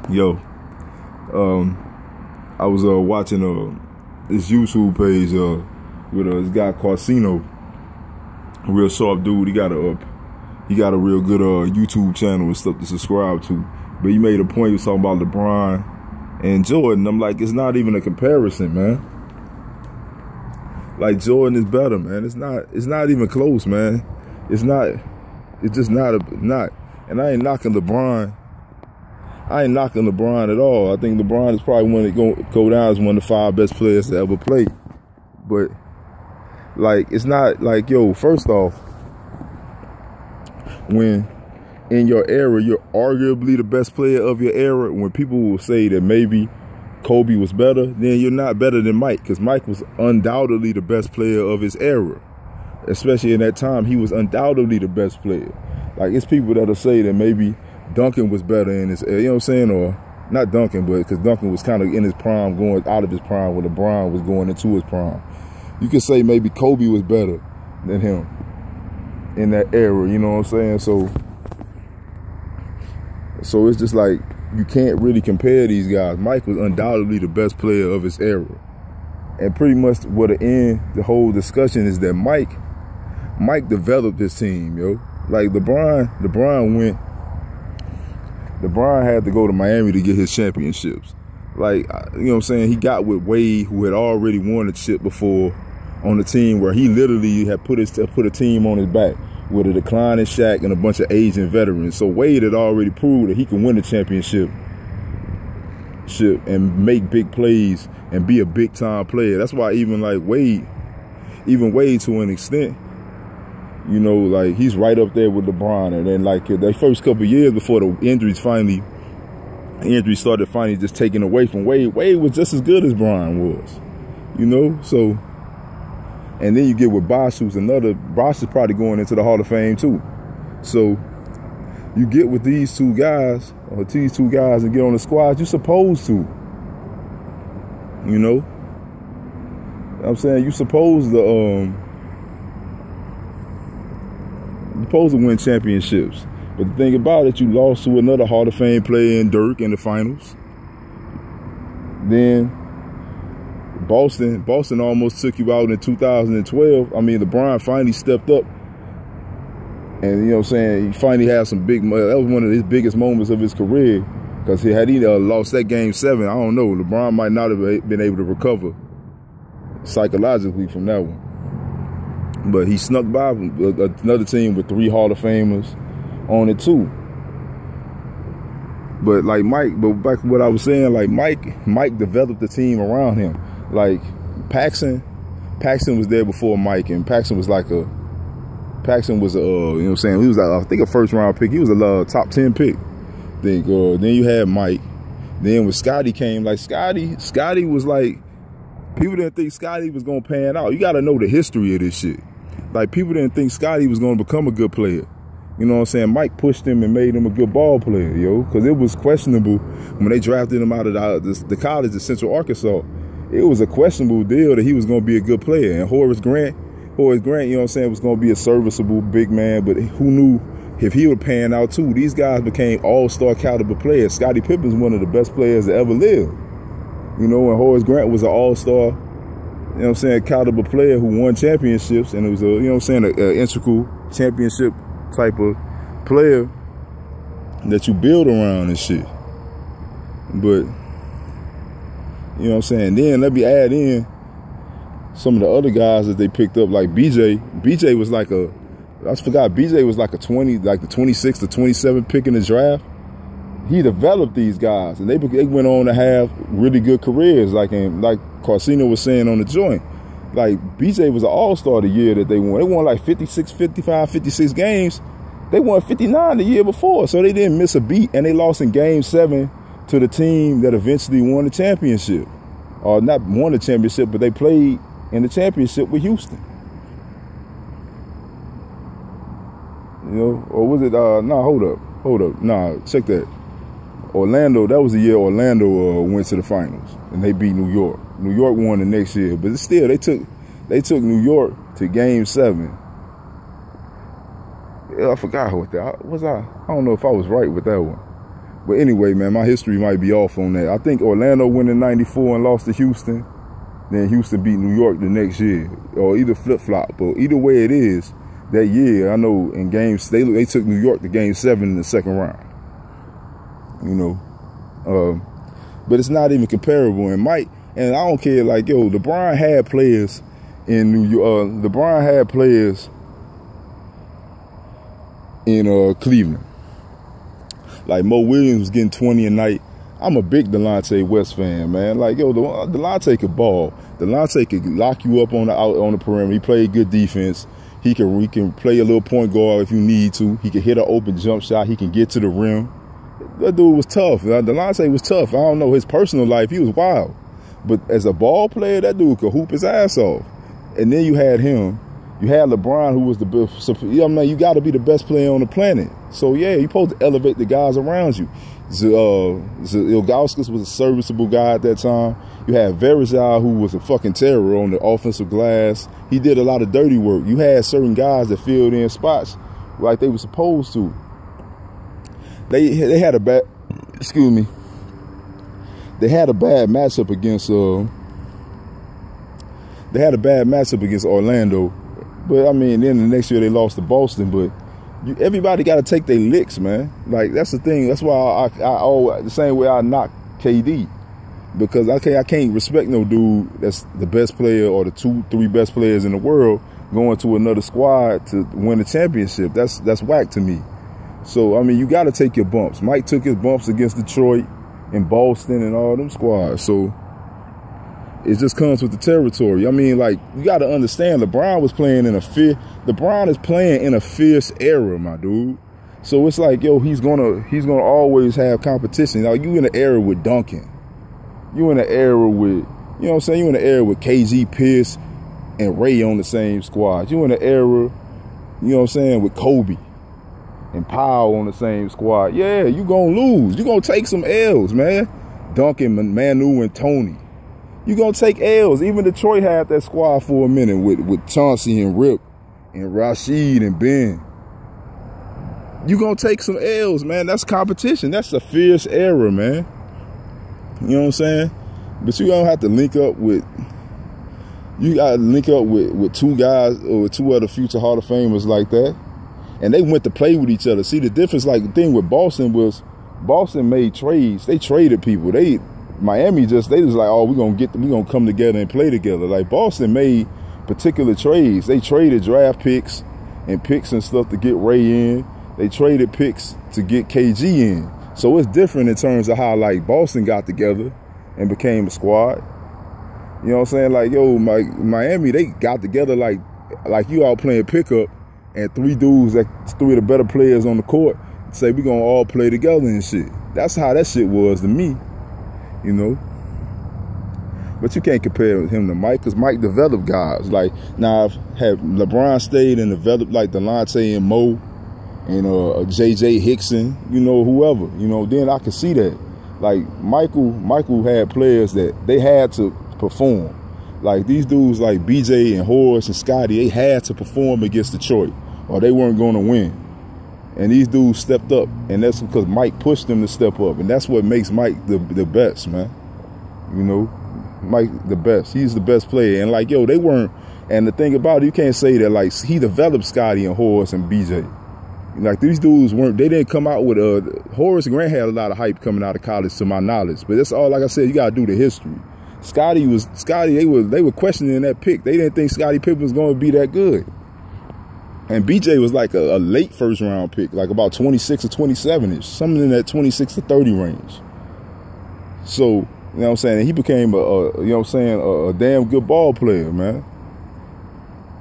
Yo, I was watching this YouTube page with this guy Carsino, a real sharp dude. He got a real good YouTube channel and stuff to subscribe to. But he made a point. He was talking about LeBron and Jordan. I'm like, it's not even a comparison, man. Like, Jordan is better, man. It's not even close, man. It's just not. And I ain't knocking LeBron. I ain't knocking LeBron at all. I think LeBron is probably one that go down as one of the 5 best players to ever play. But, like, it's not like, yo, first off, when in your era, you're arguably the best player of your era, when people will say that maybe Kobe was better, then you're not better than Mike, because Mike was undoubtedly the best player of his era. Especially in that time, he was undoubtedly the best player. Like, it's people that'll say that maybe Duncan was better in his, you know what I'm saying? Or not Duncan, but because Duncan was kind of in his prime, going out of his prime, when LeBron was going into his prime. You could say maybe Kobe was better than him in that era, you know what I'm saying? So it's just like, you can't really compare these guys. Mike was undoubtedly the best player of his era. And pretty much what the whole discussion is that Mike developed this team, yo. Like, LeBron had to go to Miami to get his championships. Like, you know what I'm saying? He got with Wade, who had already won a chip before on the team, where he literally had put a team on his back with a declining Shaq and a bunch of aging veterans. So Wade had already proved that he can win the championship and make big plays and be a big time player. That's why even Wade to an extent, you know, like, he's right up there with LeBron. And then, like, the first couple of years before the injuries started finally just taking away from Wade, Wade was just as good as Bron was, you know? So, and then you get with Bosh, Bosh is probably going into the Hall of Fame too. So you get with these two guys and get on the squad, you're supposed to, you know? I'm saying, you're supposed to win championships. But the thing about it, you lost to another Hall of Fame player in Dirk in the finals. Then Boston almost took you out in 2012. I mean, LeBron finally stepped up. And, you know what I'm saying, he finally had some that was one of his biggest moments of his career. Because had he lost that game 7, I don't know, LeBron might not have been able to recover psychologically from that one. But he snuck by another team with 3 Hall of Famers on it too. But like back to what I was saying, like Mike developed the team around him. Like Paxson was there before Mike, and Paxson was a, you know what I'm saying, he was I think a first round pick. He was a top 10 pick. Then you had Mike. Then when Scotty came, like Scotty was like, people didn't think Scotty was gonna pan out. You gotta know the history of this shit. Like, people didn't think Scotty was gonna become a good player. You know what I'm saying? Mike pushed him and made him a good ball player, yo. Because it was questionable when they drafted him out of the college of Central Arkansas. It was a questionable deal that he was going to be a good player. And Horace Grant, you know what I'm saying, was going to be a serviceable big man. But who knew if he would pan out too? These guys became all-star caliber players. Scottie Pippen's one of the best players that ever lived. You know, and Horace Grant was an all-star, you know what I'm saying, caliber player who won championships. And it was you know what I'm saying, an integral championship type of player that you build around and shit. But, you know what I'm saying, then let me add in some of the other guys that they picked up, like BJ. BJ was like BJ was like the 26th or 27th pick in the draft. He developed these guys, and they went on to have really good careers, like Carsino was saying on the joint. Like, BJ was an all-star the year that they won. They won like 56 games. They won 59 the year before, so they didn't miss a beat. And they lost in Game 7 to the team that eventually won the championship. Or not won the championship, but they played in the championship with Houston. You know, or was it, hold up. Nah, check that. Orlando, that was the year Orlando went to the finals, and they beat New York. New York won the next year, but still, they took New York to Game 7. Yeah, I forgot what that was. I don't know if I was right with that one, But anyway, man, my history might be off on that. I think Orlando went in '94 and lost to Houston. Then Houston beat New York the next year, or either flip-flop. But either way it is, that year, I know in games, they took New York to game 7 in the second round. You know, but it's not even comparable. And Mike, and I don't care, like, yo, LeBron had players in New York. LeBron had players in Cleveland. Like Mo Williams was getting 20 a night. I'm a big Delonte West fan, man. Like, yo, Delonte could ball. Delonte could lock you up on the perimeter. He played good defense. He can play a little point guard if you need to. He can hit an open jump shot. He can get to the rim. That dude was tough. Delonte was tough. I don't know his personal life. He was wild. But as a ball player, that dude could hoop his ass off. And then you had him. You had LeBron, who was the best. I mean, you got to be the best player on the planet. So, yeah, you're supposed to elevate the guys around you. Ilgauskas was a serviceable guy at that time. You had Verajal, who was a fucking terror on the offensive glass. He did a lot of dirty work. You had certain guys that filled in spots like they were supposed to. They had a bad, excuse me. They had a bad matchup against Orlando. But, I mean, then the next year they lost to Boston. But everybody got to take their licks, man. Like, that's the thing. That's why I always, the same way I knock KD. Because I can't respect no dude that's the best player or the 2-3 best players in the world going to another squad to win a championship. That's whack to me. So, I mean, you got to take your bumps. Mike took his bumps against Detroit and Boston and all them squads. So, it just comes with the territory. I mean, like, you got to understand, LeBron is playing in a fierce era, my dude. So it's like, yo, he's gonna always have competition. Now, you in the era with Duncan. You in the era with, you know what I'm saying? You in the era with KG, Pierce, and Ray on the same squad. You in the era, you know what I'm saying, with Kobe and Powell on the same squad. Yeah, you gonna lose. You gonna take some L's, man. Duncan, Manu, and Tony. You gonna take L's. Even Detroit had that squad for a minute with Chauncey and Rip and Rashid and Ben. You gonna take some L's, man. That's competition. That's a fierce era, man. You know what I'm saying? But you don't have to link up with. You gotta link up with two guys or two other future Hall of Famers like that, and they went to play with each other. See, the difference, like the thing with Boston was, Boston made trades. They traded people. Miami they was like, oh, we gonna come together and play together. Like, Boston made particular trades. They traded draft picks and stuff to get Ray in. They traded picks to get KG in. So it's different in terms of how, like, Boston got together and became a squad. You know what I'm saying? Like, yo, Miami, they got together like you all playing pickup, and three of the better players on the court say we gonna all play together and shit. That's how that shit was to me. You know, but you can't compare him to Mike, because Mike developed guys. Like, now, have LeBron stayed and developed like Delonte and Mo and JJ Hickson, you know, whoever, you know, then I could see that. Like, Michael had players that they had to perform. Like, these dudes like BJ and Horace and Scotty, they had to perform against Detroit or they weren't going to win. And these dudes stepped up, and that's because Mike pushed them to step up. And that's what makes Mike the best, man. You know, Mike the best. He's the best player. And, like, yo, they weren't. And the thing about it, you can't say that, like, he developed Scotty and Horace and BJ. Like, these dudes they didn't come out with Horace Grant had a lot of hype coming out of college, to my knowledge. But that's all, like I said, you got to do the history. Scotty, they were questioning that pick. They didn't think Scottie Pippen was going to be that good. And BJ was like a late first round pick, like about 26 or 27-ish, something in that 26 to 30 range. So, you know what I'm saying? And he became you know what I'm saying, a damn good ball player, man.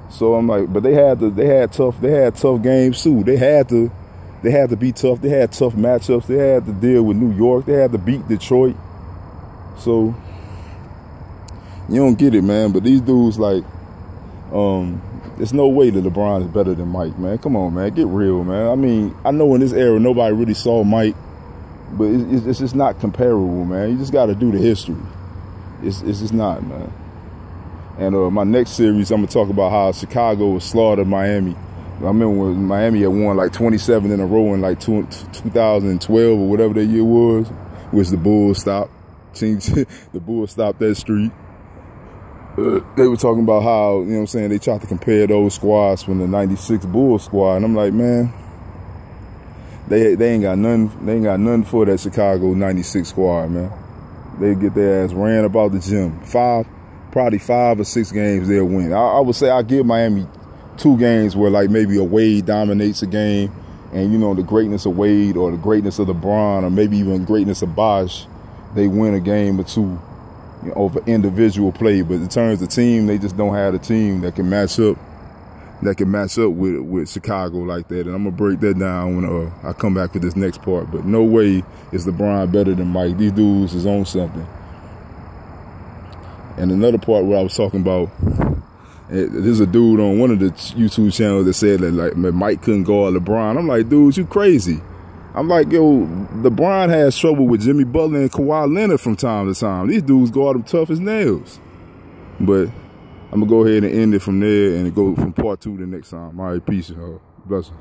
So I'm like, but they had tough games too. They had to be tough. They had tough matchups. They had to deal with New York. They had to beat Detroit. So you don't get it, man. But these dudes, like, there's no way that LeBron is better than Mike, man. Come on, man. Get real, man. I mean, I know in this era nobody really saw Mike, but it's just not comparable, man. You just got to do the history. It's just not, man. And my next series, I'm going to talk about how Chicago slaughtered Miami I remember when Miami had won like 27 in a row in like 2012 or whatever that year was, which the Bulls stopped. The Bulls stopped that streak. They were talking about how, you know what I'm saying, they tried to compare those squads from the 96 Bulls squad. And I'm like, man, they ain't got nothing for that Chicago 96 squad, man. They get their ass ran about the gym. Probably 5 or 6 games they'll win. I would say I'll give Miami 2 games where like maybe a Wade dominates a game, and you know, the greatness of Wade or the greatness of LeBron or maybe even the greatness of Bosh, they win a game or 2, you know, over individual play. But in terms of team, they just don't have a team that can match up with Chicago like that. And I'm gonna break that down when I come back with this next part. But no way is LeBron better than Mike. These dudes is on something. And another part where I was talking about, there's a dude on one of the YouTube channels that said that like Mike couldn't guard LeBron. I'm like, dude, you crazy. I'm like, yo, LeBron has trouble with Jimmy Butler and Kawhi Leonard from time to time. These dudes guard him tough as nails. But I'm going to go ahead and end it from there and go from part 2 the next time. All right, peace, blessings.